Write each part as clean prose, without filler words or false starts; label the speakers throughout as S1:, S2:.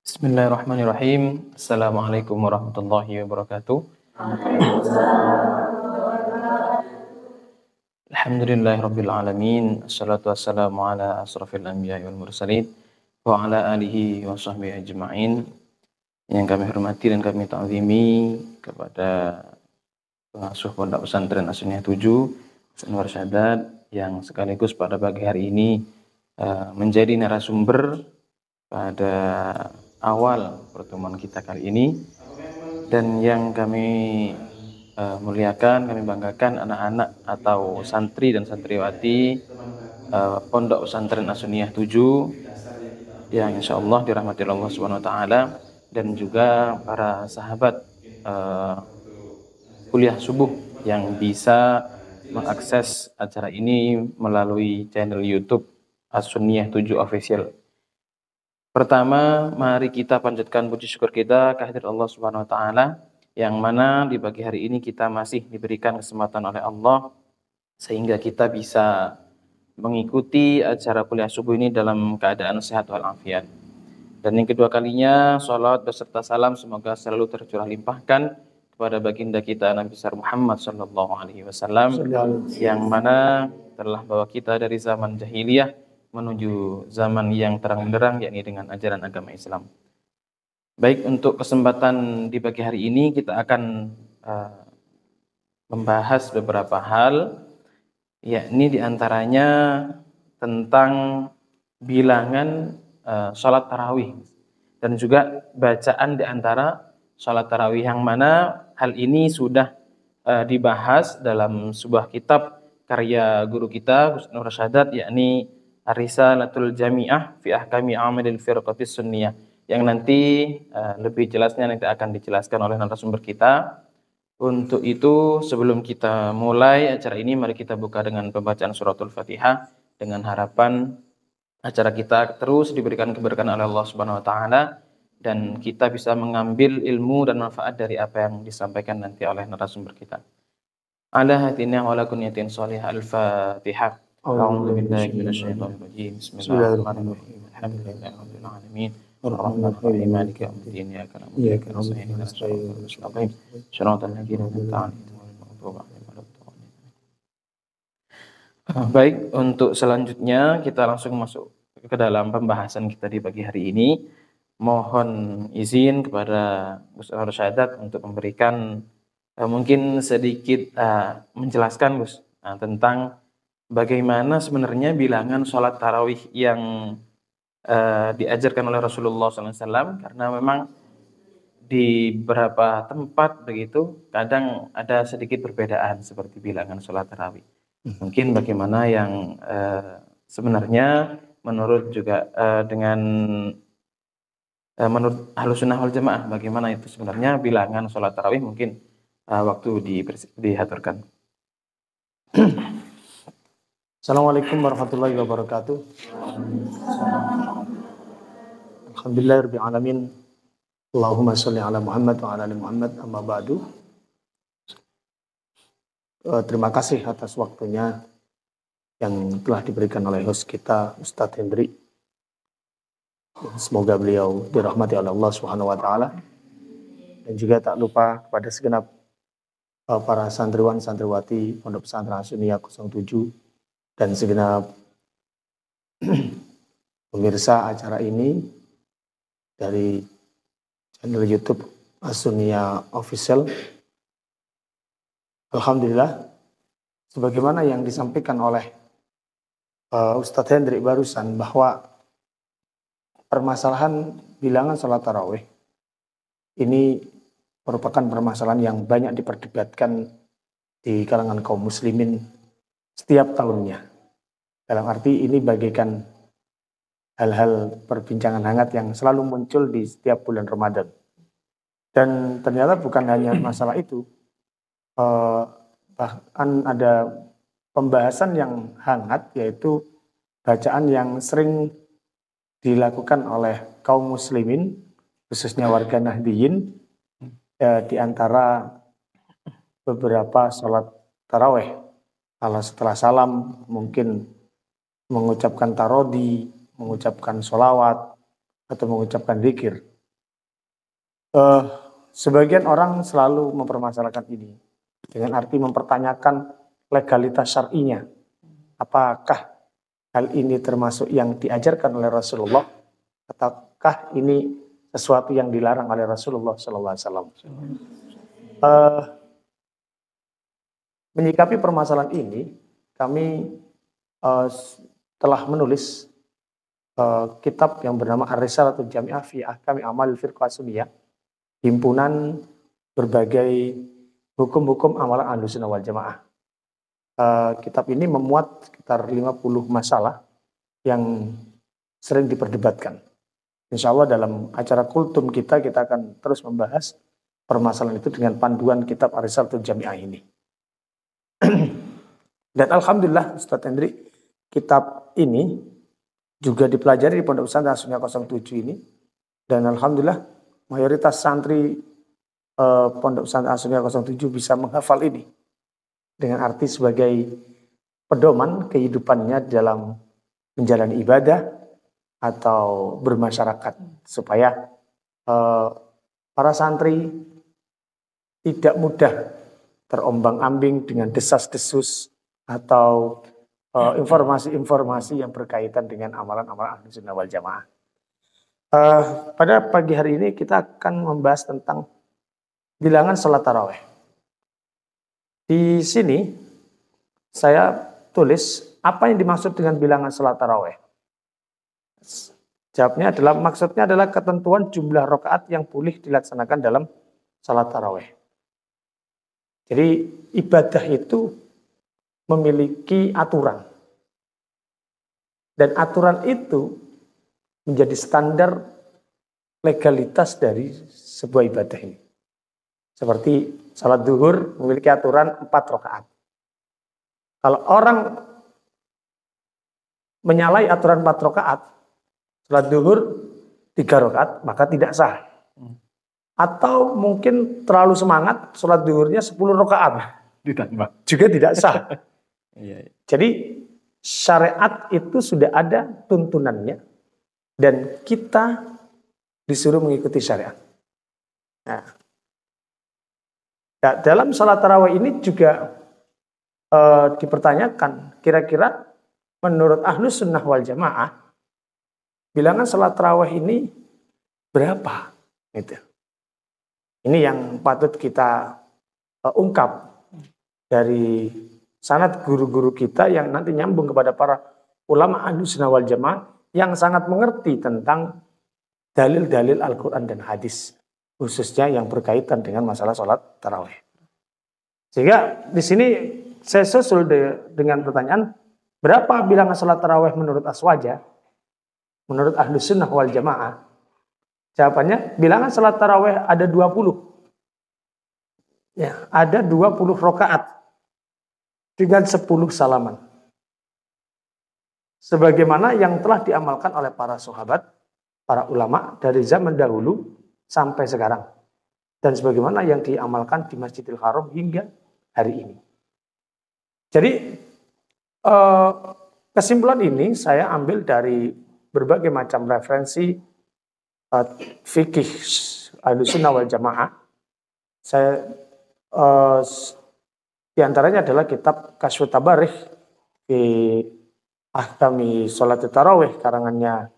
S1: Bismillahirrahmanirrahim. Assalamualaikum warahmatullahi wabarakatuh. Alhamdulillahirabbil alamin. Assalatu wassalamu ala asrofil anbiya'i wal mursalin wa ala alihi wa sahbihi ajma'in. Yang kami hormati dan kami ta'zimi kepada pengasuh Pondok Pesantren As-Sunniyah 7 Anwar Syadat yang sekaligus pada pagi hari ini menjadi narasumber pada awal pertemuan kita kali ini, dan yang kami muliakan, kami banggakan anak-anak atau santri dan santriwati Pondok Pesantren As-Sunniyah 7 yang insyaallah dirahmati Allah Subhanahu wa taala, dan juga para sahabat kuliah subuh yang bisa mengakses acara ini melalui channel YouTube As-Sunniyah 7 Official. Pertama, mari kita panjatkan puji syukur kita kehadirat Allah Subhanahu wa taala, yang mana di pagi hari ini kita masih diberikan kesempatan oleh Allah sehingga kita bisa mengikuti acara kuliah subuh ini dalam keadaan sehat walafiat. Dan yang kedua kalinya, sholawat beserta salam semoga selalu tercurah limpahkan kepada baginda kita Nabi besar Muhammad sallallahu alaihi wasallam, yang mana telah bawa kita dari zaman jahiliyah menuju zaman yang terang benderang, yakni dengan ajaran agama Islam. Baik, untuk kesempatan di pagi hari ini kita akan membahas beberapa hal, yakni diantaranya tentang bilangan sholat tarawih dan juga bacaan di antara sholat tarawih, yang mana hal ini sudah dibahas dalam sebuah kitab karya guru kita Gus Nur Syadat, yakni Ar-Risalatul Jami'ah fi Ahkami Amalil Firqatis Sunniyah, yang nanti lebih jelasnya nanti akan dijelaskan oleh narasumber kita. Untuk itu, sebelum kita mulai acara ini, mari kita buka dengan pembacaan suratul Fatihah dengan harapan acara kita terus diberikan keberkahan oleh Allah Subhanahu wa taala dan kita bisa mengambil ilmu dan manfaat dari apa yang disampaikan nanti oleh narasumber kita. Ala hatina wa lakum yatin sholih al-Fatihah. A'udzu billahi minasyaitonir rajim. Bismillahirrahmanirrahim. Alhamdulillahirabbil alamin. Ar-Rahmanir-Rahim. Maliki yaumiddin. Iyyaka na'budu wa iyyaka nasta'in. Shiratal ladzina an'amta 'alaihim. Baik, untuk selanjutnya kita langsung masuk ke dalam pembahasan kita di pagi hari ini. Mohon izin kepada Gus Nur Syadat untuk memberikan mungkin sedikit menjelaskan Gus tentang bagaimana sebenarnya bilangan sholat tarawih yang diajarkan oleh Rasulullah SAW, karena memang di beberapa tempat begitu kadang ada sedikit perbedaan seperti bilangan sholat tarawih. Mungkin bagaimana yang sebenarnya menurut juga dengan menurut Ahlussunnah wal Jamaah, bagaimana itu sebenarnya bilangan sholat tarawih, mungkin waktu diaturkan.
S2: Assalamualaikum warahmatullahi wabarakatuh. Alhamdulillahirabbil alamin. Allahumma sholli ala Muhammad wa ala ali Muhammad, amma ba'du. Terima kasih atas waktunya yang telah diberikan oleh host kita Ustadz Hendri. Semoga beliau dirahmati oleh Allah Subhanahu wa taala. Dan juga tak lupa kepada segenap para santriwan santriwati Pondok Pesantren As-Sunniyah 07 dan segenap pemirsa acara ini dari channel YouTube As-Sunniyah Official. Alhamdulillah, sebagaimana yang disampaikan oleh Ustadz Hendri barusan, bahwa permasalahan bilangan sholat tarawih ini merupakan permasalahan yang banyak diperdebatkan di kalangan kaum muslimin setiap tahunnya. Dalam arti ini bagaikan hal-hal perbincangan hangat yang selalu muncul di setiap bulan Ramadan. Dan ternyata bukan hanya masalah itu, bahkan ada pembahasan yang hangat, yaitu bacaan yang sering dilakukan oleh kaum muslimin, khususnya warga Nahdiyin, di antara beberapa sholat tarawih. Kalau setelah salam mungkin mengucapkan tarodi, mengucapkan sholawat, atau mengucapkan zikir. Eh, Sebagian orang selalu mempermasalahkan ini dengan arti mempertanyakan legalitas syar'inya. Apakah hal ini termasuk yang diajarkan oleh Rasulullah ataukah ini sesuatu yang dilarang oleh Rasulullah Sallallahu Alaihi Wasallam? Menyikapi permasalahan ini, kami telah menulis kitab yang bernama Ar-Risalatul Jami'ah fi Ahkami Amal Firqah Sunniyah, himpunan berbagai hukum-hukum amalan Ahlussunnah wal Jamaah. Kitab ini memuat sekitar 50 masalah yang sering diperdebatkan. Insya Allah dalam acara kultum kita akan terus membahas permasalahan itu dengan panduan kitab Ar-Risalatul Jami'ah ini. Dan alhamdulillah Ustadz Hendri, kitab ini juga dipelajari di Pondok Pesantren Sunnah 07 ini, dan alhamdulillah mayoritas santri Pondok Pesantren Sunnah 07 bisa menghafal ini dengan arti sebagai pedoman kehidupannya dalam menjalani ibadah atau bermasyarakat, supaya para santri tidak mudah terombang-ambing dengan desas-desus atau informasi-informasi yang berkaitan dengan amalan-amalan Ahlussunnah wal Jamaah. Pada pagi hari ini kita akan membahas tentang bilangan salat tarawih. Di sini saya tulis apa yang dimaksud dengan bilangan salat tarawih. Jawabnya adalah, maksudnya adalah ketentuan jumlah rakaat yang boleh dilaksanakan dalam salat tarawih. Jadi ibadah itu memiliki aturan. Dan aturan itu menjadi standar legalitas dari sebuah ibadah ini. Seperti salat zuhur memiliki aturan 4 rakaat. Kalau orang menyalahi aturan 4 rakaat, salat zuhur 3 rakaat, maka tidak sah. Atau mungkin terlalu semangat, sholat zuhurnya 10 rakaat, juga tidak sah. Jadi syariat itu sudah ada tuntunannya, dan kita disuruh mengikuti syariat. Nah, dalam sholat tarawih ini juga dipertanyakan, kira-kira menurut Ahlussunnah wal Jamaah bilangan sholat tarawih ini berapa? Gitu. Ini yang patut kita ungkap dari sanad guru-guru kita yang nanti nyambung kepada para ulama Ahlussunnah wal Jamaah yang sangat mengerti tentang dalil-dalil Al-Quran dan hadis, khususnya yang berkaitan dengan masalah sholat tarawih. Sehingga di sini saya susul dengan pertanyaan, berapa bilangan sholat tarawih menurut Aswaja, menurut Ahlussunnah wal Jamaah? Jawabannya, bilangan salat tarawih ada 20. Ya, ada 20 rakaat dengan 10 salaman. Sebagaimana yang telah diamalkan oleh para sahabat, para ulama dari zaman dahulu sampai sekarang. Dan sebagaimana yang diamalkan di Masjidil Haram hingga hari ini. Jadi, kesimpulan ini saya ambil dari berbagai macam referensi fikih Ahlussunnah wal Jamaah. Saya diantaranya adalah kitab Kasyfut Tabarikh fi Ahkami Sholat Tarawih karangannya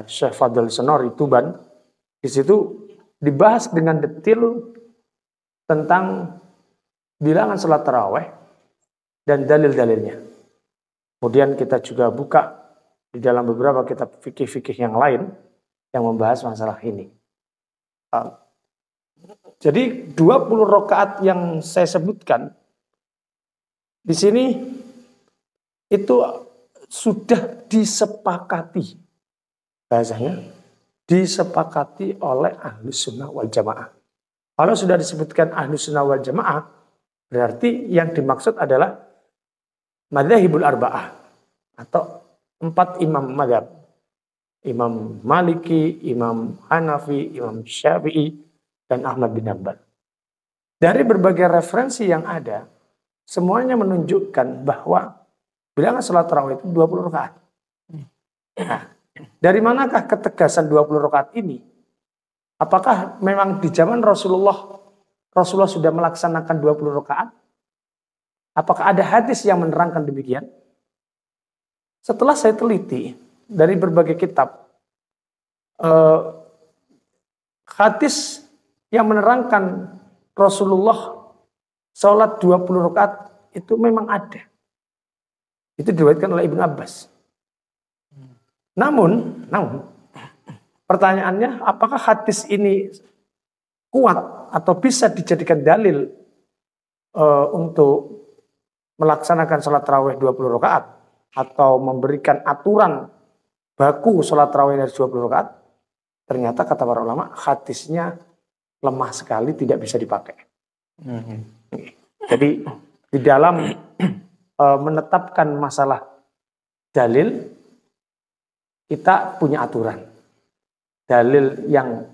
S2: Syekh Fadl Senori Tuban. Di situ dibahas dengan detail tentang bilangan sholat tarawih dan dalil-dalilnya. Kemudian kita juga buka di dalam beberapa kitab fikih-fikih yang lain yang membahas masalah ini. Jadi 20 rakaat yang saya sebutkan di sini itu sudah disepakati, bahasanya disepakati oleh Ahlussunnah wal Jamaah. Kalau sudah disebutkan Ahlussunnah wal Jamaah, berarti yang dimaksud adalah madzhabul arba'ah atau 4 imam madzhab. Imam Maliki, Imam Hanafi, Imam Syafi'i, dan Ahmad bin Hanbal. Dari berbagai referensi yang ada, semuanya menunjukkan bahwa bilangan salat tarawih itu 20 rakaat. Nah, dari manakah ketegasan 20 rakaat ini? Apakah memang di zaman Rasulullah sudah melaksanakan 20 rakaat? Apakah ada hadis yang menerangkan demikian? Setelah saya teliti dari berbagai kitab, hadis yang menerangkan Rasulullah sholat 20 rakaat itu memang ada. Itu diriwayatkan oleh Ibnu Abbas. Namun pertanyaannya, apakah hadis ini kuat atau bisa dijadikan dalil untuk melaksanakan sholat tarawih 20 rakaat atau memberikan aturan baku sholat tarawih dari 20 rakaat? Ternyata kata para ulama, hadisnya lemah sekali, tidak bisa dipakai. Jadi di dalam menetapkan masalah dalil, kita punya aturan. Dalil yang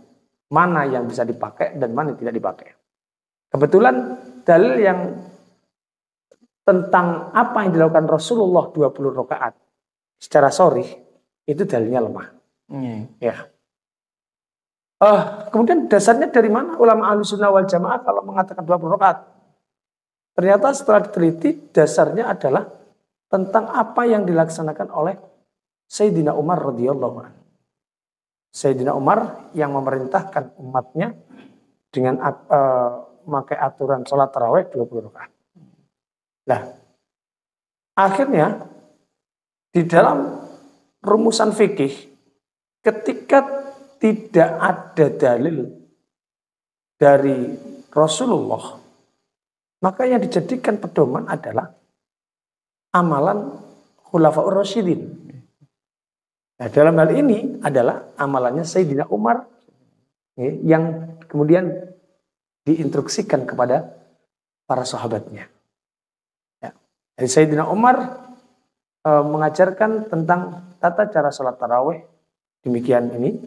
S2: mana yang bisa dipakai dan mana yang tidak dipakai. Kebetulan dalil yang tentang apa yang dilakukan Rasulullah 20 rakaat secara sharih itu dalilnya lemah. Ya. Kemudian dasarnya dari mana ulama Ahlussunnah wal Jamaah kalau mengatakan 20 rakaat? Ternyata setelah diteliti dasarnya adalah tentang apa yang dilaksanakan oleh Sayyidina Umar radhiyallahu anhu. Sayyidina Umar yang memerintahkan umatnya dengan memakai aturan sholat tarawih 20 rakaat. Nah, akhirnya di dalam rumusan fikih, ketika tidak ada dalil dari Rasulullah, maka yang dijadikan pedoman adalah amalan Khulafaur Rasyidin. Nah, dalam hal ini adalah amalannya Sayyidina Umar yang kemudian diinstruksikan kepada para sahabatnya. Ya. Jadi Sayyidina Umar mengajarkan tentang tata cara sholat tarawih demikian ini.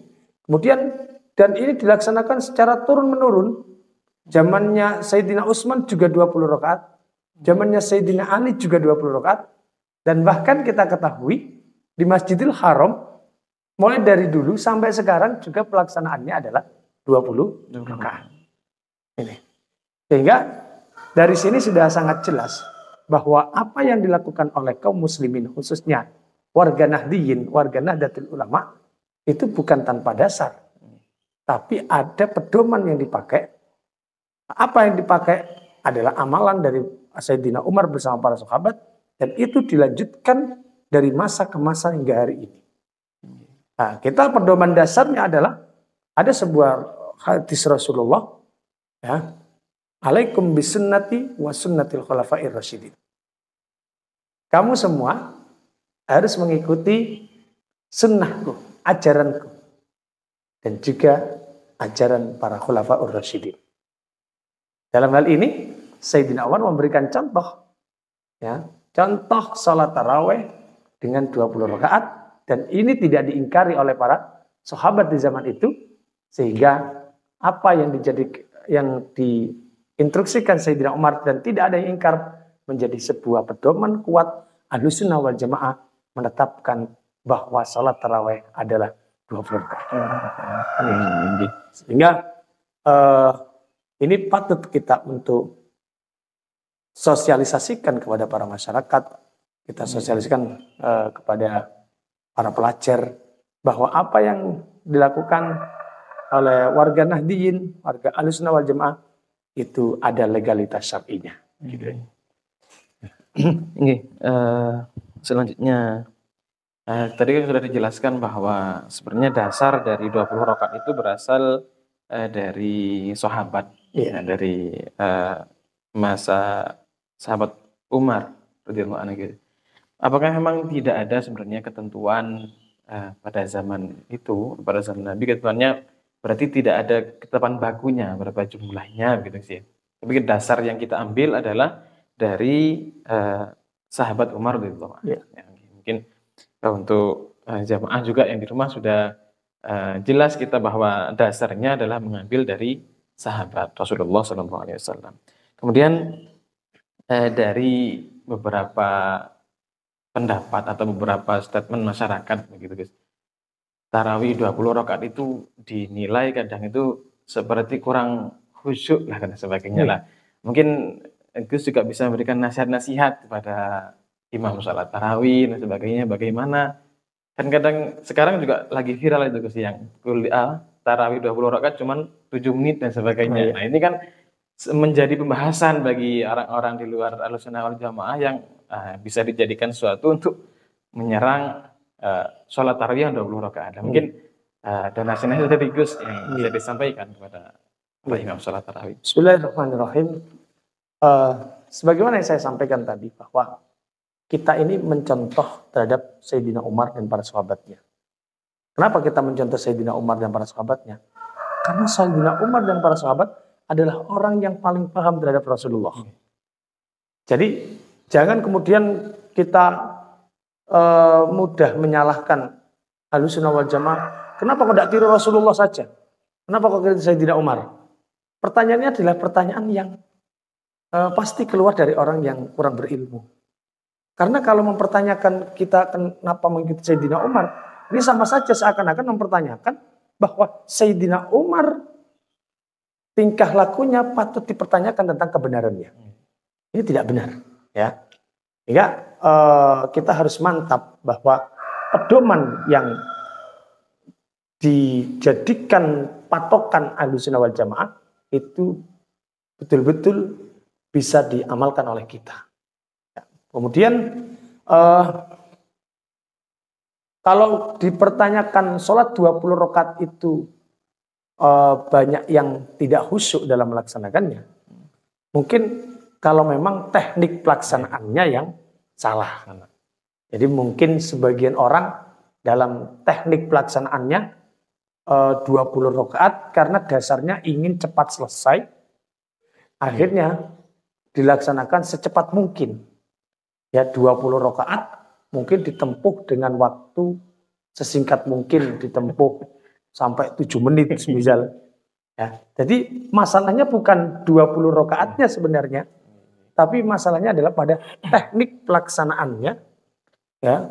S2: Kemudian dan ini dilaksanakan secara turun-menurun. Zamannya Sayyidina Utsman juga 20 rakaat. Zamannya Sayyidina Ali juga 20 rakaat. Dan bahkan kita ketahui di Masjidil Haram mulai dari dulu sampai sekarang juga pelaksanaannya adalah 20 rakaat. Ini. Sehingga dari sini sudah sangat jelas bahwa apa yang dilakukan oleh kaum muslimin khususnya warga Nahdiyin, warga Nahdlatul Ulama itu bukan tanpa dasar. Tapi ada pedoman yang dipakai. Apa yang dipakai adalah amalan dari Sayyidina Umar bersama para sahabat. Dan itu dilanjutkan dari masa ke masa hingga hari ini. Nah, kita pedoman dasarnya adalah ada sebuah hadis Rasulullah. Ya, alaikum bisunnati wa sunnatil khulafair rasyidin. Kamu semua harus mengikuti sunnahku, ajaranku, dan juga ajaran para khulafaur rasyidin. Dalam hal ini Sayyidina Umar memberikan contoh, ya, contoh salat tarawih dengan 20 rakaat, dan ini tidak diingkari oleh para sahabat di zaman itu, sehingga apa yang diinstruksikan Sayyidina Umar dan tidak ada yang ingkar menjadi sebuah pedoman kuat Ahlussunnah wal Jamaah menetapkan bahwa salat tarawih adalah 20 rakaat. Sehingga ini patut kita untuk sosialisasikan kepada para masyarakat, kita sosialisasikan kepada para pelajar bahwa apa yang dilakukan oleh warga Nahdiyin, warga Ahlussunnah wal Jamaah itu ada legalitas syar'inya. Gitu.
S1: Selanjutnya tadi kan sudah dijelaskan bahwa sebenarnya dasar dari 20 rakaat itu berasal dari sahabat, ya, dari masa sahabat Umar radhiyallahu anhu gitu. Apakah memang tidak ada sebenarnya ketentuan pada zaman itu, pada zaman Nabi ketentuannya berarti tidak ada ketetapan bakunya berapa jumlahnya gitu sih. Tapi dasar yang kita ambil adalah dari sahabat Umar radhiyallahu anhu. Ya, mungkin untuk jamaah juga yang di rumah sudah jelas kita bahwa dasarnya adalah mengambil dari sahabat Rasulullah SAW. Kemudian dari beberapa pendapat atau beberapa statement masyarakat begitu guys. tarawih 20 rakaat itu dinilai kadang itu seperti kurang khusyuk lah dan sebagainya lah. Mungkin Gus juga bisa memberikan nasihat-nasihat kepada imam sholat tarawih dan sebagainya, bagaimana. Kan kadang sekarang juga lagi viral itu Gus, yang kuliah tarawih 20 rakaat cuman 7 menit dan sebagainya. Nah ini kan menjadi pembahasan bagi orang-orang di luar Ahlussunnah wal Jamaah yang bisa dijadikan suatu untuk menyerang sholat tarawih yang 20 rakaat. Mungkin donasinya dari Gus yang bisa disampaikan kepada Pak Imam sholat tarawih.
S2: Bismillahirrahmanirrahim. Sebagaimana yang saya sampaikan tadi, bahwa kita ini mencontoh terhadap Sayyidina Umar dan para sahabatnya. Kenapa kita mencontoh Sayyidina Umar dan para sahabatnya? Karena Sayyidina Umar dan para sahabat adalah orang yang paling paham terhadap Rasulullah. Jadi jangan kemudian kita mudah menyalahkan Ahlussunnah wal Jamaah. Kenapa kok tidak tiru Rasulullah saja? Kenapa kok tiru Sayyidina Umar? Pertanyaannya adalah pertanyaan yang pasti keluar dari orang yang kurang berilmu. Karena kalau mempertanyakan kita kenapa mengikuti Sayyidina Umar, ini sama saja seakan-akan mempertanyakan bahwa Sayyidina Umar tingkah lakunya patut dipertanyakan tentang kebenarannya. Ini tidak benar, ya. Sehingga kita harus mantap bahwa pedoman yang dijadikan patokan Ahlussunnah wal Jamaah itu betul-betul bisa diamalkan oleh kita. Kemudian kalau dipertanyakan sholat 20 rakaat itu banyak yang tidak khusyuk dalam melaksanakannya. Mungkin kalau memang teknik pelaksanaannya yang salah. Jadi mungkin sebagian orang dalam teknik pelaksanaannya 20 rakaat karena dasarnya ingin cepat selesai. Akhirnya dilaksanakan secepat mungkin. Ya 20 rakaat mungkin ditempuh dengan waktu sesingkat mungkin, ditempuh sampai 7 menit misal. Ya, jadi masalahnya bukan 20 rakaatnya sebenarnya, tapi masalahnya adalah pada teknik pelaksanaannya. Ya,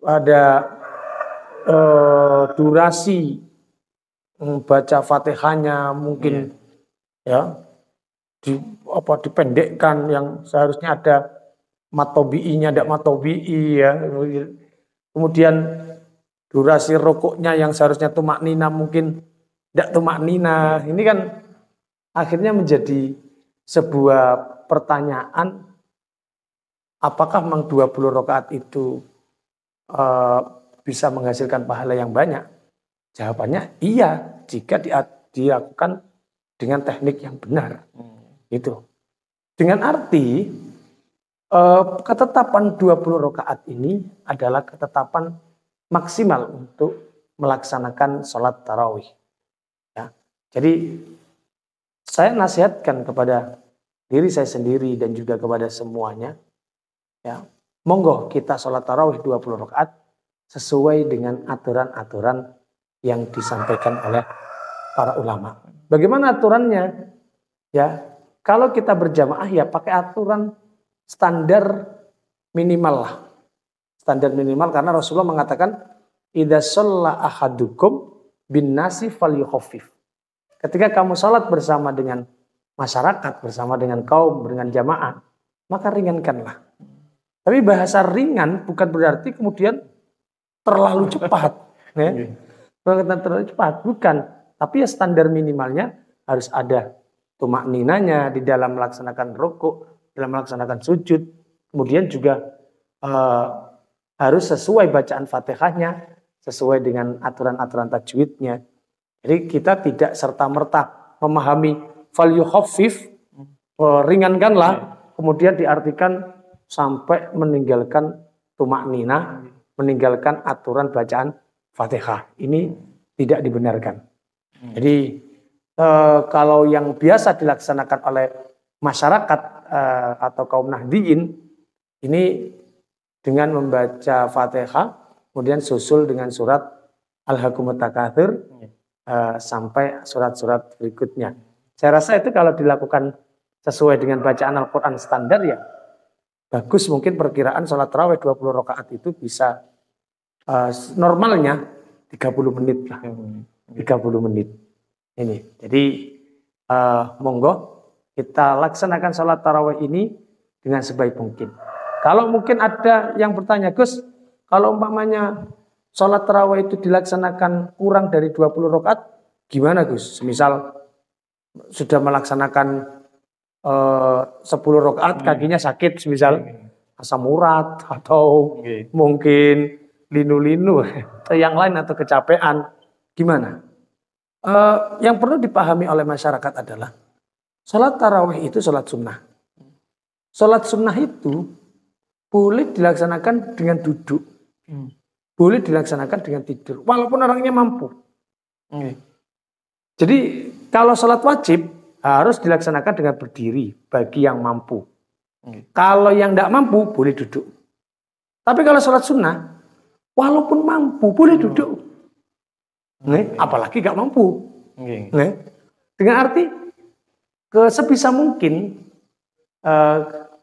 S2: ada durasi baca Fatihahnya mungkin ya dipendekkan, yang seharusnya ada matobi'inya ada matobi'i ya. Kemudian durasi rukuknya yang seharusnya tumak nina mungkin tidak tumak nina. Ini kan akhirnya menjadi sebuah pertanyaan, apakah memang 20 rakaat itu bisa menghasilkan pahala yang banyak? Jawabannya iya, jika dilakukan dengan teknik yang benar. Itu. Dengan arti ketetapan 20 rakaat ini adalah ketetapan maksimal untuk melaksanakan sholat tarawih. Ya. Jadi saya nasihatkan kepada diri saya sendiri dan juga kepada semuanya, ya, monggo kita sholat tarawih 20 rakaat sesuai dengan aturan-aturan yang disampaikan oleh para ulama. Bagaimana aturannya? Ya, kalau kita berjamaah ya pakai aturan standar minimal lah. Standar minimal karena Rasulullah mengatakan idza shalla ahadukum bin nasi falyukhaffif. Ketika kamu salat bersama dengan masyarakat, bersama dengan kaum, dengan jamaah, maka ringankanlah. Tapi bahasa ringan bukan berarti kemudian terlalu cepat, ya. Terlalu cepat, bukan. Tapi ya standar minimalnya harus ada tumak ninanya di dalam melaksanakan rukuk, dalam melaksanakan sujud. Kemudian juga harus sesuai bacaan Fatihahnya, sesuai dengan aturan-aturan tajwidnya. Jadi kita tidak serta-merta memahami falyukhaffif, ringankanlah, kemudian diartikan sampai meninggalkan tumak nina, meninggalkan aturan bacaan Fatihah. Ini tidak dibenarkan. Jadi kalau yang biasa dilaksanakan oleh masyarakat atau kaum Nahdiyin ini dengan membaca Fatihah, kemudian susul dengan surat Al-Hakumut Takatsur sampai surat-surat berikutnya. Saya rasa itu kalau dilakukan sesuai dengan bacaan Al-Quran standar ya bagus. Mungkin perkiraan sholat tarawih 20 rakaat itu bisa normalnya 30 menit lah. 30 menit. Ini. Jadi monggo kita laksanakan sholat tarawih ini dengan sebaik mungkin. Kalau mungkin ada yang bertanya, Gus, kalau umpamanya sholat tarawih itu dilaksanakan kurang dari 20 rakaat, gimana Gus? Misal sudah melaksanakan 10 rakaat kakinya sakit, misal asam urat atau mungkin linu-linu atau yang lain atau kecapean, gimana? Yang perlu dipahami oleh masyarakat adalah sholat tarawih itu sholat sunnah. Sholat sunnah itu boleh dilaksanakan dengan duduk, boleh dilaksanakan dengan tidur, walaupun orangnya mampu. Jadi kalau sholat wajib harus dilaksanakan dengan berdiri bagi yang mampu. Kalau yang tidak mampu boleh duduk. Tapi kalau sholat sunnah, walaupun mampu boleh duduk. Apalagi gak mampu. Dengan arti sebisa mungkin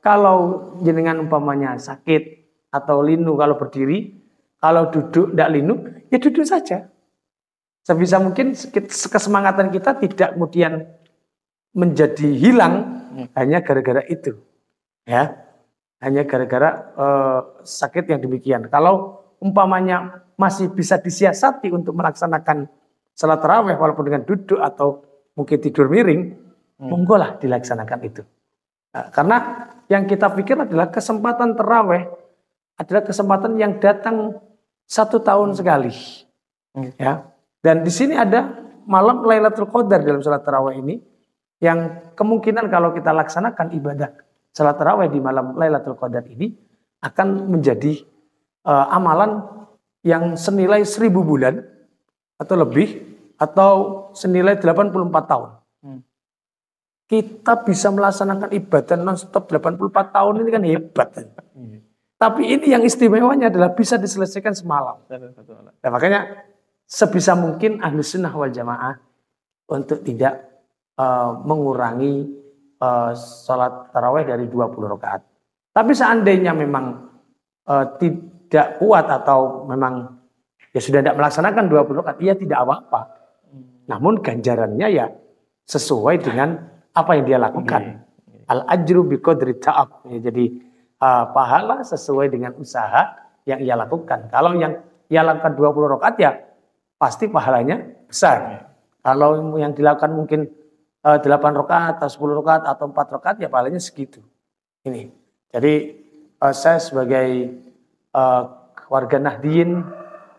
S2: kalau jenengan umpamanya sakit atau linu kalau berdiri, kalau duduk tidak linu, ya duduk saja. Sebisa mungkin kesemangatan kita tidak kemudian menjadi hilang hanya gara-gara itu, ya, hanya gara-gara sakit yang demikian. Kalau umpamanya masih bisa disiasati untuk melaksanakan salat tarawih walaupun dengan duduk atau mungkin tidur miring, monggo lah dilaksanakan itu. Nah, karena yang kita pikir adalah kesempatan tarawih adalah kesempatan yang datang 1 tahun sekali, ya. Dan di sini ada malam Lailatul Qadar dalam salat tarawih ini, yang kemungkinan kalau kita laksanakan ibadah salat tarawih di malam Lailatul Qadar ini akan menjadi amalan yang senilai 1000 bulan atau lebih, atau senilai 84 tahun. Kita bisa melaksanakan ibadah non-stop 84 tahun ini kan hebat. Tapi ini yang istimewanya adalah bisa diselesaikan semalam. Nah, makanya sebisa mungkin Ahlus Sunnah wal Jamaah untuk tidak mengurangi sholat tarawih dari 20 rakaat. Tapi seandainya memang tidak kuat atau memang ya sudah tidak melaksanakan 20 rakaat, ya tidak apa-apa. Namun ganjarannya ya sesuai dengan apa yang dia lakukan. Al-ajru biqadri ta'ab. Ya, jadi pahala sesuai dengan usaha yang ia lakukan. Kalau yang ia lakukan 20 rakaat ya pasti pahalanya besar. Kalau yang dilakukan mungkin 8 rakaat atau 10 rakaat atau 4 rakaat ya pahalanya segitu. Ini. Jadi saya sebagai warga Nahdien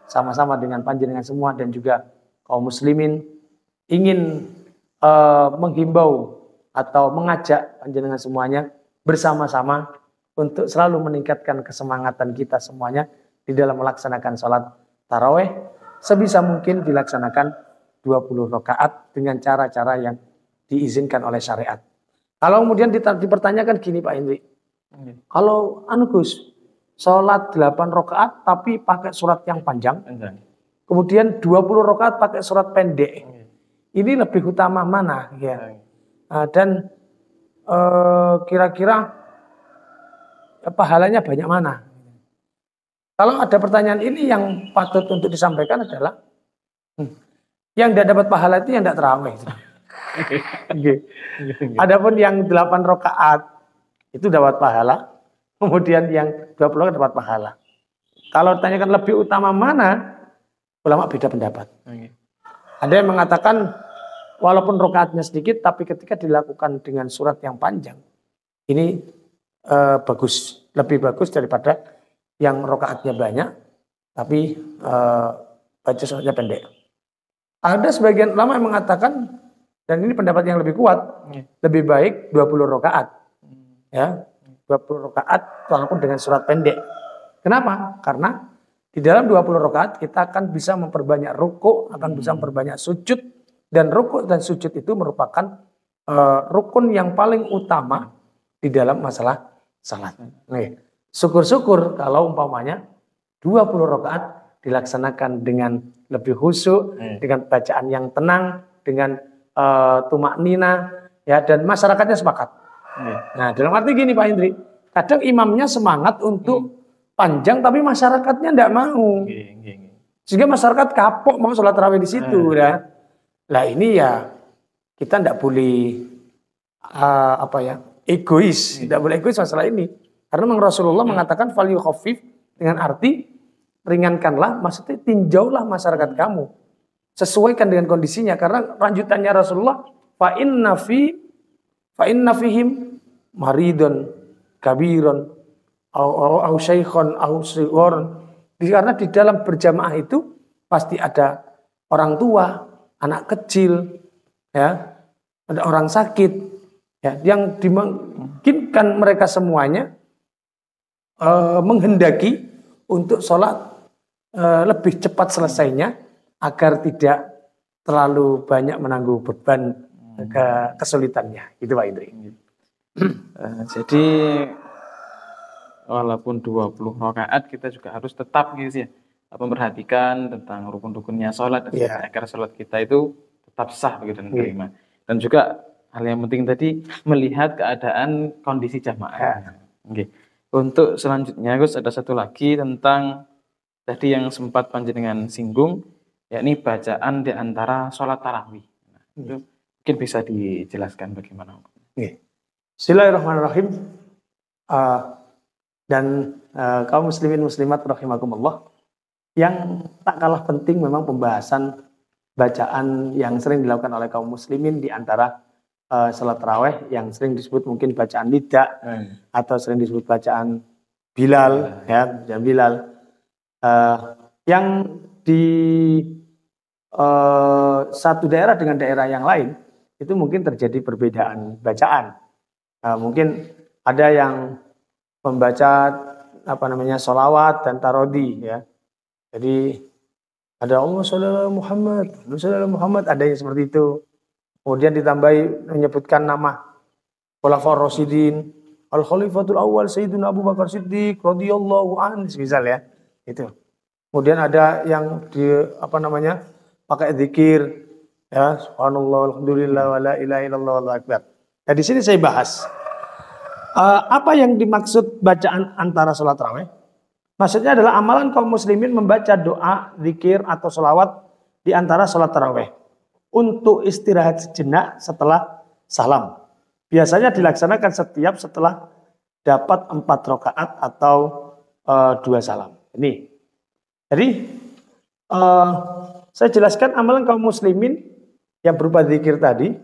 S2: sama-sama dengan panjenengan semua dan juga kaum muslimin ingin menghimbau atau mengajak panjenengan semuanya bersama-sama untuk selalu meningkatkan kesemangatan kita semuanya di dalam melaksanakan sholat tarawih. Sebisa mungkin dilaksanakan 20 rakaat dengan cara-cara yang diizinkan oleh syariat. Kalau kemudian dipertanyakan gini Pak Indri, kalau Gus, sholat 8 rakaat tapi pakai surat yang panjang, kemudian 20 rakaat pakai surat pendek, ini lebih utama mana? Ya. Dan kira-kira pahalanya banyak mana? Kalau ada pertanyaan ini yang patut untuk disampaikan adalah yang tidak dapat pahala itu yang tidak terawih. Adapun yang 8 rakaat itu dapat pahala, kemudian yang 20 rakaat dapat pahala. Kalau ditanyakan lebih utama mana, ulama beda pendapat. Ada yang mengatakan walaupun rakaatnya sedikit, tapi ketika dilakukan dengan surat yang panjang, ini bagus, lebih bagus daripada yang rakaatnya banyak, tapi baca suratnya pendek. Ada sebagian ulama yang mengatakan, dan ini pendapat yang lebih kuat, lebih baik 20 rakaat, ya, 20 rakaat walaupun dengan surat pendek. Kenapa? Karena di dalam 20 rakaat kita akan bisa memperbanyak ruku, akan bisa memperbanyak sujud, dan ruku dan sujud itu merupakan rukun yang paling utama di dalam masalah salat. Nih, syukur-syukur kalau umpamanya 20 rakaat dilaksanakan dengan lebih khusyuk, dengan bacaan yang tenang, dengan tumak nina, ya, dan masyarakatnya sepakat. Nah, dalam arti gini Pak Indri, kadang imamnya semangat untuk panjang tapi masyarakatnya tidak mau. Sehingga masyarakat kapok mau sholat tarawih di situ. Ya. Lah ini ya kita tidak boleh egois, tidak boleh egois masalah ini. Karena memang Rasulullah mengatakan fal yukhaffif dengan arti ringankanlah, maksudnya tinjaulah masyarakat kamu. Sesuaikan dengan kondisinya karena lanjutannya Rasulullah fa inna fihim maridun kabiron au syaikhon au sigoron. Karena di dalam berjamaah itu pasti ada orang tua, anak kecil, ya, ada orang sakit, ya, yang dimungkinkan mereka semuanya menghendaki untuk sholat lebih cepat selesainya agar tidak terlalu banyak menanggung beban kesulitannya. Itu Pak Indri.
S1: Jadi walaupun 20 rakaat kita juga harus tetap gitu ya, memperhatikan tentang rukun-rukunnya sholat agar sholat kita itu tetap sah begitu dan terima. Dan juga hal yang penting tadi melihat keadaan kondisi jamaah. Untuk selanjutnya Gus ada satu lagi tentang tadi yang sempat panjenengan singgung, yakni bacaan di antara sholat tarawih. Itu mungkin bisa dijelaskan bagaimana?
S2: Bismillahirrahmanirrahim. Dan kaum muslimin muslimat rahimakumullah, yang tak kalah penting memang pembahasan bacaan yang sering dilakukan oleh kaum muslimin di antara salat tarawih yang sering disebut mungkin bacaan nida atau sering disebut bacaan Bilal, ya, bacaan Bilal. Yang di satu daerah dengan daerah yang lain itu mungkin terjadi perbedaan bacaan. Mungkin ada yang membaca sholawat dan tarodi, ya. Jadi ada Allahumma sholli ala Muhammad, Allahumma sholli ala Muhammad, ada yang seperti itu. Kemudian ditambahi menyebutkan nama Khulafaur Rasyidin, Al-Khalifatul Awwal Sayyidina Abu Bakar Siddiq radhiyallahu anhu, misal ya. Itu. Kemudian ada yang pakai zikir, ya, subhanallah alhamdulillah wa la ilaha illallah wallahu akbar. Nah, di sini saya bahas apa yang dimaksud bacaan antara sholat tarawih. Maksudnya adalah amalan kaum muslimin membaca doa, zikir atau sholawat di antara sholat tarawih untuk istirahat sejenak setelah salam. Biasanya dilaksanakan setiap setelah dapat 4 rakaat atau 2 salam. Ini. Jadi saya jelaskan amalan kaum muslimin yang berupa zikir tadi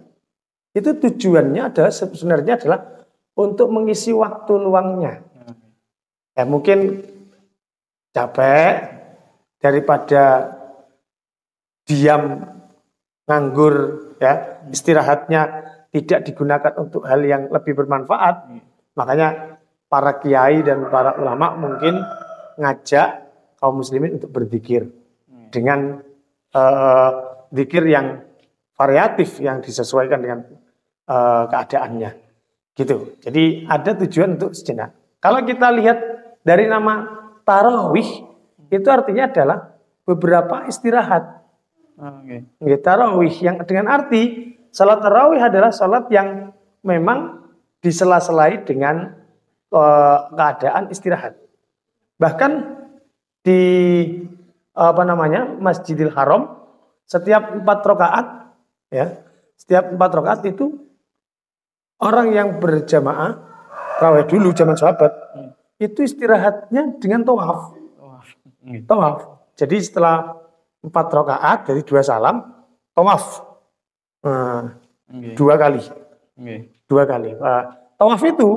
S2: itu tujuannya sebenarnya adalah untuk mengisi waktu luangnya. Ya, mungkin capek daripada diam nganggur, ya, istirahatnya tidak digunakan untuk hal yang lebih bermanfaat. Makanya para kiai dan para ulama mungkin ngajak kaum muslimin untuk berzikir dengan zikir yang variatif yang disesuaikan dengan keadaannya. Gitu. Jadi ada tujuan untuk sejenak. Kalau kita lihat dari nama tarawih, itu artinya adalah beberapa istirahat. Tarawih yang dengan arti salat tarawih adalah salat yang memang disela-selai dengan keadaan istirahat. Bahkan di Masjidil Haram setiap 4 rakaat, ya, setiap 4 rakaat itu orang yang berjamaah tarawih dulu zaman sahabat itu istirahatnya dengan tawaf. Tawaf. Jadi setelah 4 rakaat dari 2 salam, tawaf 2 kali. 2 kali. Tawaf itu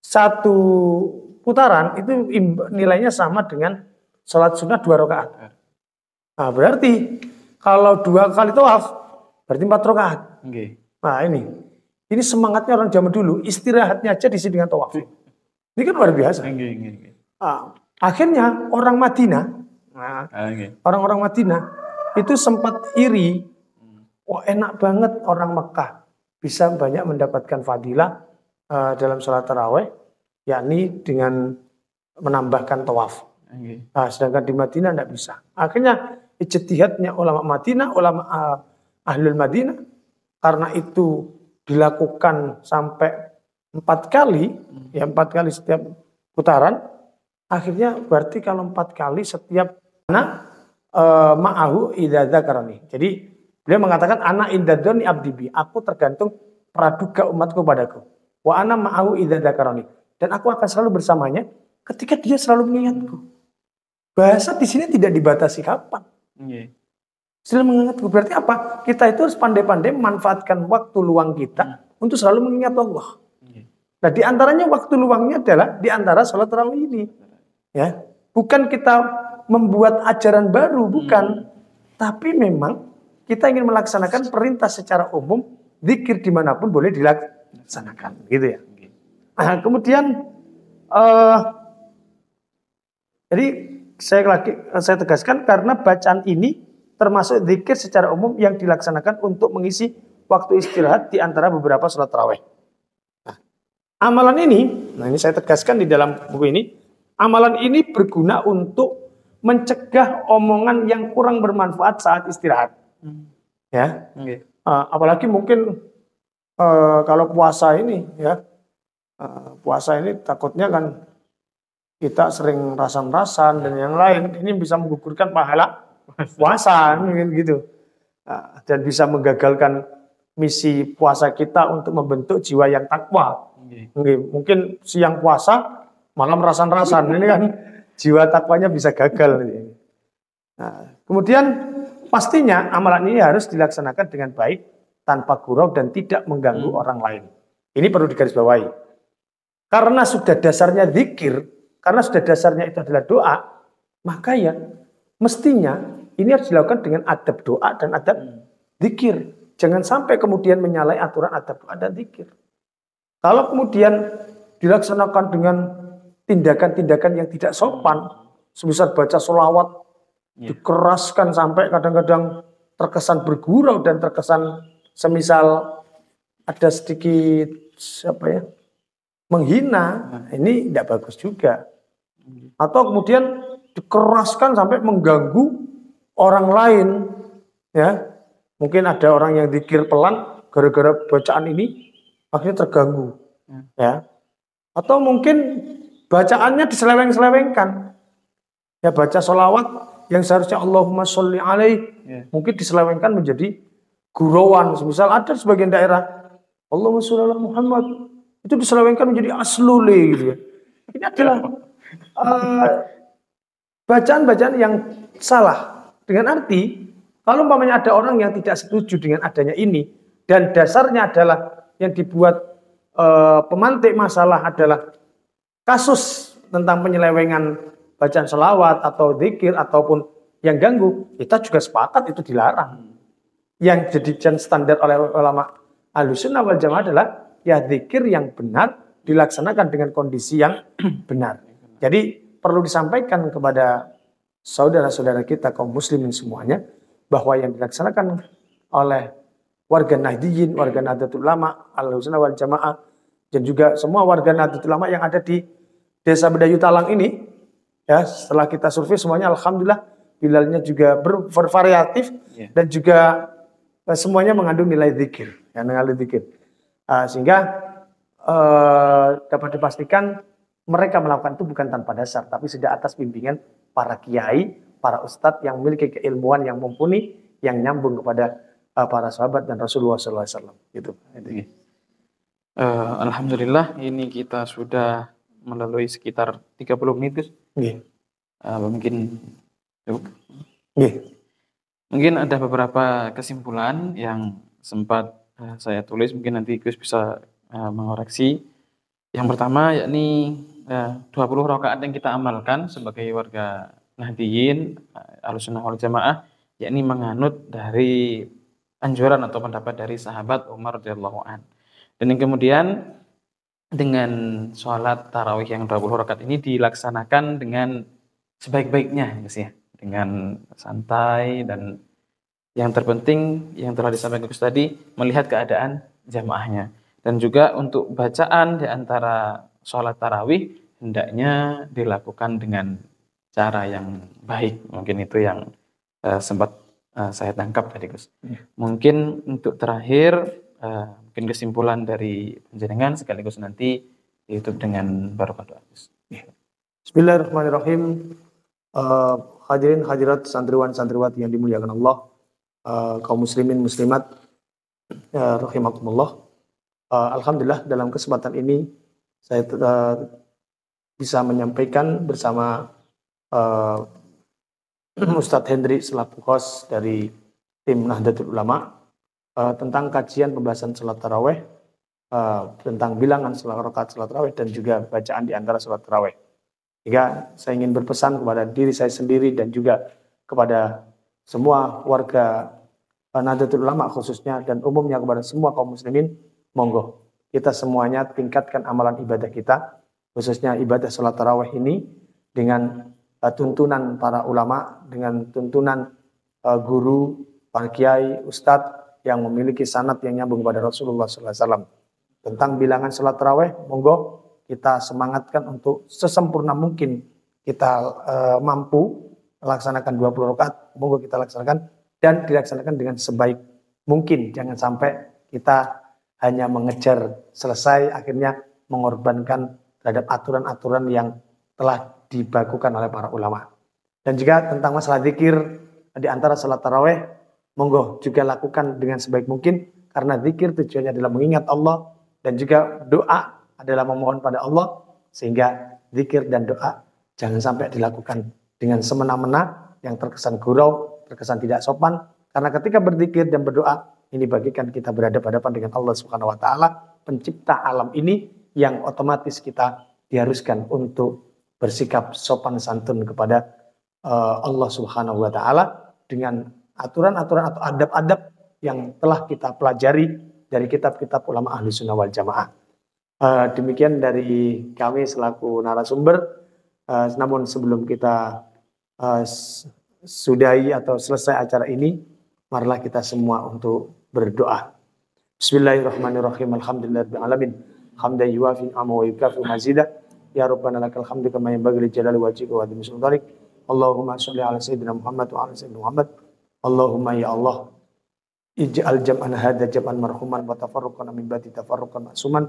S2: 1 putaran itu nilainya sama dengan sholat sunnah 2 rakaat. Nah, berarti kalau 2 kali tawaf berarti 4 rakaat. Nah, ini semangatnya orang zaman dulu, istirahatnya aja diisi dengan tawaf. Ini kan luar biasa. Akhirnya orang Madinah, orang-orang Madinah itu sempat iri. Wah, enak banget orang Mekah bisa banyak mendapatkan fadilah dalam sholat tarawih, yakni dengan menambahkan tawaf. Sedangkan di Madinah tidak bisa. Akhirnya ijtihadnya ulama Madinah, ulama ahlul Madinah, karena itu dilakukan sampai 4 kali, ya 4 kali setiap putaran, akhirnya berarti kalau 4 kali setiap ma'ahu idza dzakarani. Jadi beliau mengatakan ana indadzoni abdi bi, aku tergantung praduga umatku padaku. Wa ana ma'ahu idza dzakarani. Dan aku akan selalu bersamanya ketika dia selalu mengingatku. Bahasa di sini tidak dibatasi kapan. Selalu mengingatku berarti apa? Kita itu harus pandai-pandai memanfaatkan waktu luang kita untuk selalu mengingat Allah. Nah, di antaranya waktu luangnya adalah di antara sholat tarawih ini. Ya, bukan kita membuat ajaran baru, bukan. Tapi memang kita ingin melaksanakan perintah secara umum, zikir dimanapun boleh dilaksanakan, gitu ya. Nah, kemudian, jadi saya tegaskan karena bacaan ini termasuk zikir secara umum yang dilaksanakan untuk mengisi waktu istirahat di antara beberapa sholat tarawih. Nah, amalan ini, nah ini saya tegaskan di dalam buku ini, amalan ini berguna untuk mencegah omongan yang kurang bermanfaat saat istirahat. Ya, apalagi mungkin kalau puasa ini, ya, puasa ini takutnya kan kita sering rasan-rasan dan yang lain, ini bisa menggugurkan pahala puasa, gitu, dan bisa menggagalkan misi puasa kita untuk membentuk jiwa yang takwa. Mungkin siang puasa, malam rasan-rasan, ini kan jiwa takwanya bisa gagal. Nah, kemudian pastinya amalan ini harus dilaksanakan dengan baik, tanpa gurau dan tidak mengganggu orang lain. Ini perlu digarisbawahi. Karena sudah dasarnya zikir, karena sudah dasarnya itu adalah doa, maka ya mestinya ini harus dilakukan dengan adab doa dan adab zikir. Jangan sampai kemudian menyalahi aturan adab doa dan zikir. Kalau kemudian dilaksanakan dengan tindakan-tindakan yang tidak sopan, sebesar baca sholawat, dikeraskan sampai kadang-kadang terkesan bergurau dan terkesan semisal ada sedikit menghina, ini tidak bagus juga. Atau kemudian dikeraskan sampai mengganggu orang lain, ya. Mungkin ada orang yang zikir pelan gara-gara bacaan ini akhirnya terganggu, ya. Atau mungkin bacaannya diseleweng-selewengkan. Ya, baca sholawat yang seharusnya Allahumma sholli alaih, mungkin diselewengkan menjadi gurauan. Misal ada sebagian daerah Allahumma sholli ala Muhammad, itu diselewengkan menjadi aslule, gitu ya. Ini adalah bacaan-bacaan yang salah. Dengan arti, kalau umpamanya ada orang yang tidak setuju dengan adanya ini, dan dasarnya adalah yang dibuat pemantik masalah adalah kasus tentang penyelewengan bacaan sholawat atau zikir ataupun yang ganggu, kita juga sepakat itu dilarang. Yang dijadikan standar oleh ulama Ahlussunnah wal Jamaah adalah ya zikir yang benar dilaksanakan dengan kondisi yang benar. Jadi perlu disampaikan kepada saudara-saudara kita kaum muslimin semuanya bahwa yang dilaksanakan oleh warga Nahdiyin, warga Nahdlatul Ulama, Ahlussunnah wal Jamaah, dan juga semua warga Nahdlatul Ulama yang ada di Desa Bedayu Talang ini, ya, setelah kita survei semuanya alhamdulillah bilalnya juga bervariatif dan juga semuanya mengandung nilai zikir, ya, nilai zikir. Sehingga dapat dipastikan mereka melakukan itu bukan tanpa dasar, tapi sudah atas bimbingan para kiai, para ustadz yang memiliki keilmuan yang mumpuni, yang nyambung kepada para sahabat dan Rasulullah SAW. Gitu.
S1: Alhamdulillah, ini kita sudah melalui sekitar 30 menit. Mungkin mungkin ada beberapa kesimpulan yang sempat saya tulis, mungkin nanti Gus bisa mengoreksi. Yang pertama yakni 20 rakaat yang kita amalkan sebagai warga Nahdiyin Ahlussunnah wal Jamaah, yakni menganut dari anjuran atau pendapat dari sahabat Umar radhiyallahu an. Dan yang kemudian dengan sholat tarawih yang 20 rakaat ini dilaksanakan dengan sebaik-baiknya, ya, dengan santai, dan yang terpenting yang telah disampaikan Gus tadi, melihat keadaan jamaahnya. Dan juga untuk bacaan di antara sholat tarawih hendaknya dilakukan dengan cara yang baik. Mungkin itu yang sempat saya tangkap tadi, Gus. Mungkin untuk terakhir, mungkin kesimpulan dari penjenengan sekaligus nanti ditutup dengan barokah doa, Gus.
S2: Bismillahirrahmanirrahim. Eh, Hadirin hadirat santriwan santriwati yang dimuliakan Allah, kaum muslimin muslimat, rahimakumullah. Alhamdulillah dalam kesempatan ini saya bisa menyampaikan bersama Ustadz Hendri selaku host dari tim Nahdlatul Ulama tentang kajian pembahasan salat taraweh, tentang bilangan rakaat salat taraweh dan juga bacaan di antara salat taraweh. Sehingga saya ingin berpesan kepada diri saya sendiri dan juga kepada semua warga Nahdlatul Ulama khususnya dan umumnya kepada semua kaum muslimin, monggo kita semuanya tingkatkan amalan ibadah kita, khususnya ibadah salat taraweh ini dengan tuntunan para ulama, dengan tuntunan guru, para kiai, ustadz yang memiliki sanad yang nyambung kepada Rasulullah SAW. Tentang bilangan salat taraweh, monggo kita semangatkan untuk sesempurna mungkin kita mampu melaksanakan 20 rakaat, monggo kita laksanakan dan dilaksanakan dengan sebaik mungkin. Jangan sampai kita hanya mengejar selesai akhirnya mengorbankan terhadap aturan-aturan yang telah dibakukan oleh para ulama. Dan juga tentang masalah zikir di antara salat taraweh, monggo juga lakukan dengan sebaik mungkin karena zikir tujuannya adalah mengingat Allah dan juga doa adalah memohon pada Allah, sehingga zikir dan doa jangan sampai dilakukan dengan semena-mena yang terkesan gurau, terkesan tidak sopan, karena ketika berzikir dan berdoa ini bagikan kita berhadapan-hadapan dengan Allah Subhanahu wa taala, pencipta alam ini yang otomatis kita diharuskan untuk bersikap sopan santun kepada Allah Subhanahu wa taala dengan aturan-aturan atau adab-adab yang telah kita pelajari dari kitab-kitab ulama ahli sunnah wal jamaah. Demikian dari kami selaku narasumber. Namun sebelum kita sudahi atau selesai acara ini, marilah kita semua untuk berdoa. Bismillahirrahmanirrahim. Alhamdulillahirabbil alamin. Hamdan yuwafi ni'amahu wa yukafi mazidah. Ya Rabbana lakal hamdu kama yanbaghi li jalali wajhika wa azimi sultanik. Allahumma sholli ala sayyidina Muhammad wa ala sayyidina Muhammad. Allahumma ya Allah, ij'al jam'an hadza jam'an marhuman wa tafarruqana min ba'di tafarruqan ma'suman.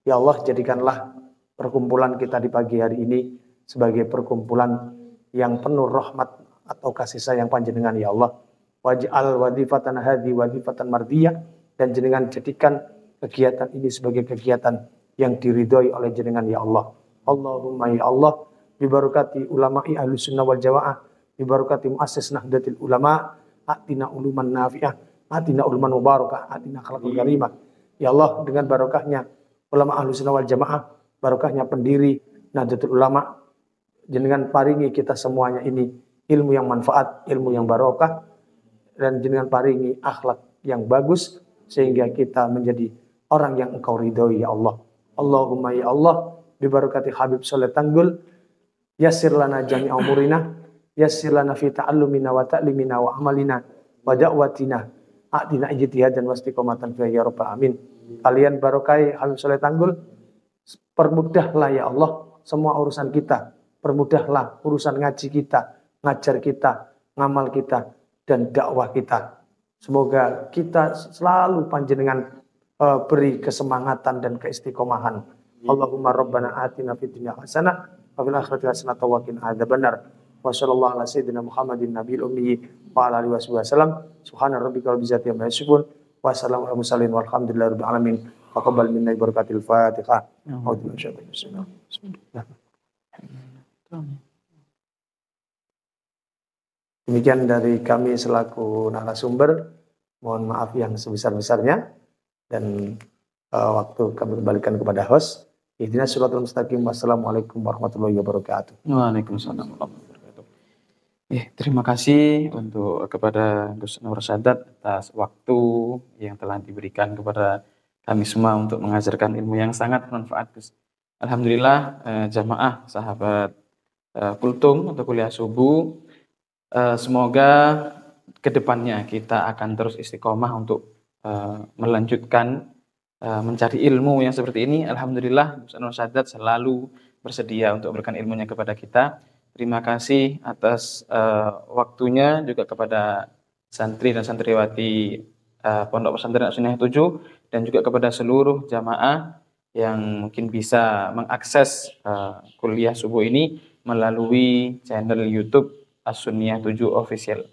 S2: Ya Allah, jadikanlah perkumpulan kita di pagi hari ini sebagai perkumpulan yang penuh rahmat atau kasih sayang panjenengan ya Allah. Waj'al wadhifatan hadhi wadhifatan mardiyah, dan jenengan jadikan kegiatan ini sebagai kegiatan yang diridhoi oleh jenengan ya Allah. Allahumma ya Allah, bibarakati ulama'i ahlus sunnah wal jamaah, bibarakati muassis Nahdlatul Ulama, atina uluman nafi'ah, atina uluman mubarakah, atina khalaqul karimah. Ya Allah, dengan barokahnya ulama ahlus sunnah wal jamaah, barokahnya pendiri Nahdlatul Ulama, jenengan paringi kita semuanya ini ilmu yang manfaat, ilmu yang barokah, dan jenengan paringi akhlak yang bagus sehingga kita menjadi orang yang engkau ridhoi ya Allah. Allahumma ya Allah, bibarakati Habib Soleh Tanggul, yassir lana jami'a umurina, yassir lana fi ta'allumina wa ta'limina wa amalina wa da'watina, a'tina ijtihadan wa istiqomatan fi ya rabbal alamin. Kalian barokai Habib Soleh Tanggul, permudahlah ya Allah semua urusan kita, permudahlah urusan ngaji kita, ngajar kita, ngamal kita, dan dakwah kita. Semoga kita selalu panjenengan beri kesemangatan dan keistiqomahan. Allahumma rabbana atina fid dunya hasanah wa fil akhirati hasanah wa qina adzabannar. Wa sallallahu ala sayyidina Muhammadin nabiyil ummi wa ala alihi wasallam. Subhana rabbika rabbil izzati amma yasifun wa salamun alal mursalin walhamdulillahi rabbil alamin. Taqabbal minna barakatil Fatihah. Demikian dari kami selaku narasumber. Mohon maaf yang sebesar-besarnya, dan waktu kami kembalikan kepada host. Ihdinas siratal mustaqim. Wassalamualaikum warahmatullahi wabarakatuh.
S1: Waalaikumsalam warahmatullahi wabarakatuh. Terima kasih untuk kepada Gus Nur Sadat atas waktu yang telah diberikan kepada kami semua untuk mengajarkan ilmu yang sangat bermanfaat, Gus. Alhamdulillah, jamaah sahabat Kultum untuk kuliah subuh, semoga kedepannya kita akan terus istiqomah untuk melanjutkan mencari ilmu yang seperti ini. Alhamdulillah, Gus Nur Sadat selalu bersedia untuk memberikan ilmunya kepada kita. Terima kasih atas waktunya, juga kepada santri dan santriwati Pondok Pesantren Sunnah 7, dan juga kepada seluruh jamaah yang mungkin bisa mengakses kuliah subuh ini. melalui channel YouTube As-Sunniyah 7 Official.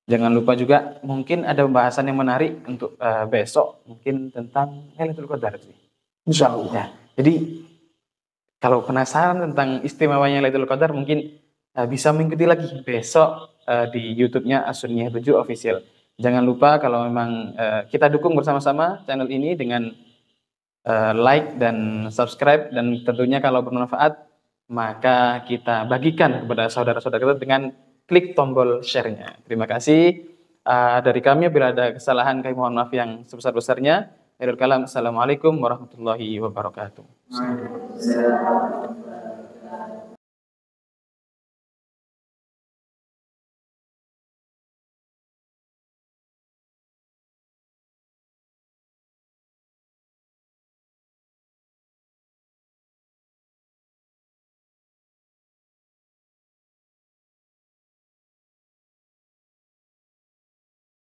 S1: Jangan lupa juga mungkin ada pembahasan yang menarik untuk besok, mungkin tentang Lailatul Qadar sih.
S2: Insya Allah.
S1: Ya, jadi kalau penasaran tentang istimewanya Lailatul Qadar mungkin bisa mengikuti lagi besok di YouTube-nya As-Sunniyah 7 Official. Jangan lupa kalau memang kita dukung bersama-sama channel ini dengan like dan subscribe, dan tentunya kalau bermanfaat maka kita bagikan kepada saudara-saudara kita dengan klik tombol share-nya. Terima kasih. Dari kami bila ada kesalahan kami mohon maaf yang sebesar-besarnya. Assalamualaikum warahmatullahi wabarakatuh.